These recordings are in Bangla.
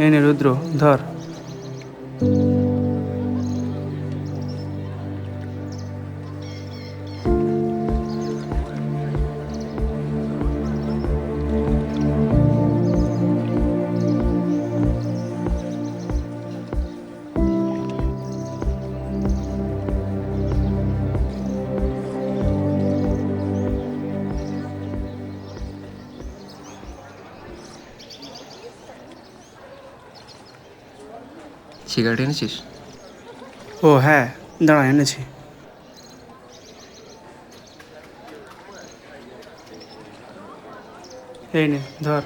এই নে রুদ্র, ধর। সিগারেট এনেছিস? ও হ্যাঁ, দাঁড়া এনেছি। এই নে ধর।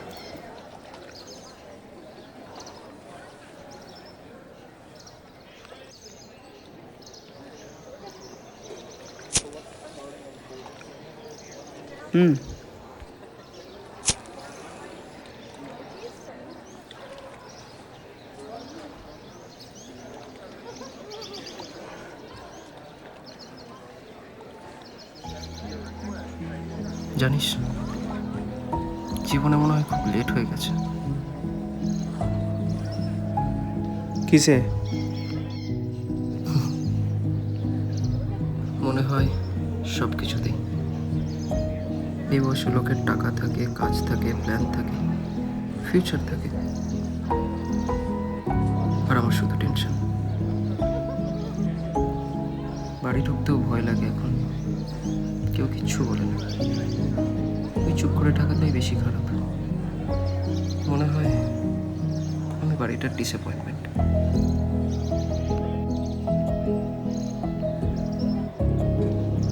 হুম। জানিস, জীবনে মনে হয় খুব লেট হয়ে গেছে। কিসে? মনে হয় সব কিছুতেই। এই বয়সে লোকের টাকা থাকে, কাজ থাকে, প্ল্যান থাকে, ফিউচার থাকে, আর আমার শুধু টেনশন। বাড়ি ঢুকতেও ভয় লাগে এখন। কেউ কিচ্ছু বলে না, ওই চুপ করে থাকাটাই বেশি খারাপ। মনে হয় আমি বাড়িটার ডিসঅ্যাপয়েন্টমেন্ট।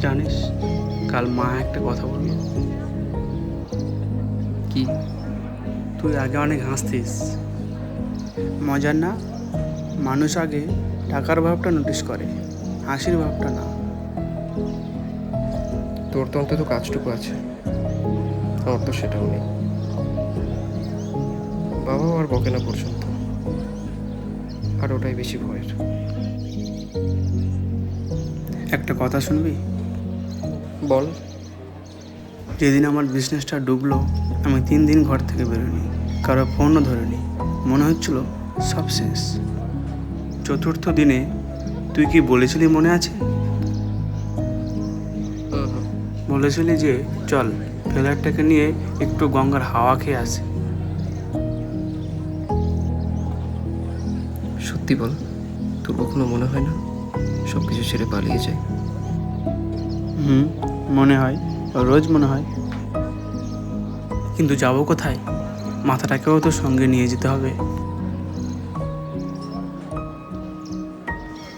জানিস, কাল মা একটা কথা বলল। কি? তুই আগে অনেক হাসতিস। মজার না? মানুষ আগে টাকার ভাবটা নোটিস করে, হাসির ভাবটা না। তোর তো অন্তত কাজটুকু আছে, আমার তো সেটাও নেই। বাবাও আর বকে না পর্যন্ত, আর ওটাই বেশি ভয়ের। একটা কথা শুনবি? বল। যেদিন আমার বিজনেসটা ডুবলো, আমি 3 দিন ঘর থেকে বেরোনি, কারো ফোনও ধরিনি। মনে হচ্ছিল সব শেষ। চতুর্থ দিনে তুই কি বলেছিলি মনে আছে? বলেছিলি যে চল ফ্লেয়ারটাকে নিয়ে একটু গঙ্গার হাওয়া খেয়ে আসি। সত্যি বল, তোর কখনো মনে হয় না সব কিছু ছেড়ে পালিয়ে যায়? মনে হয়, রোজ মনে হয়। কিন্তু যাবো কোথায়? মাথাটাকেও তো সঙ্গে নিয়ে যেতে হবে।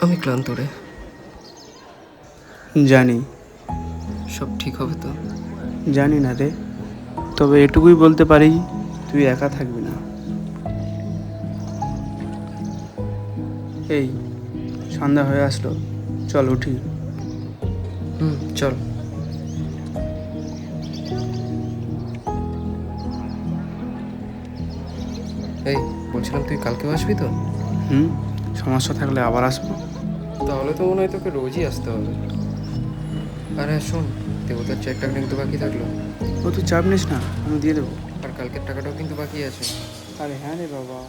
আমি ক্লান্ত রে। জানি। সব ঠিক হবে তো? জানি না রে, তবে এটুকুই বলতে পারি, তুই একা থাকবি না। এই সন্ধ্যা হয়ে আসলো, চল উঠি। চল। এই বলছিলাম, তুই কালকেও আসবি তো? সমস্যা থাকলে আবার আসবো। তাহলে তো মনে হয় তোকে রোজই আসতে হবে। আর হ্যাঁ শোন, দেবতার চেকটা কিন্তু বাকি থাকলো। ও তুই চাপ নিস না, আমি দিয়ে দেবো। আর কালকের টাকাটাও কিন্তু বাকি আছে। আরে হ্যাঁ রে বাবা।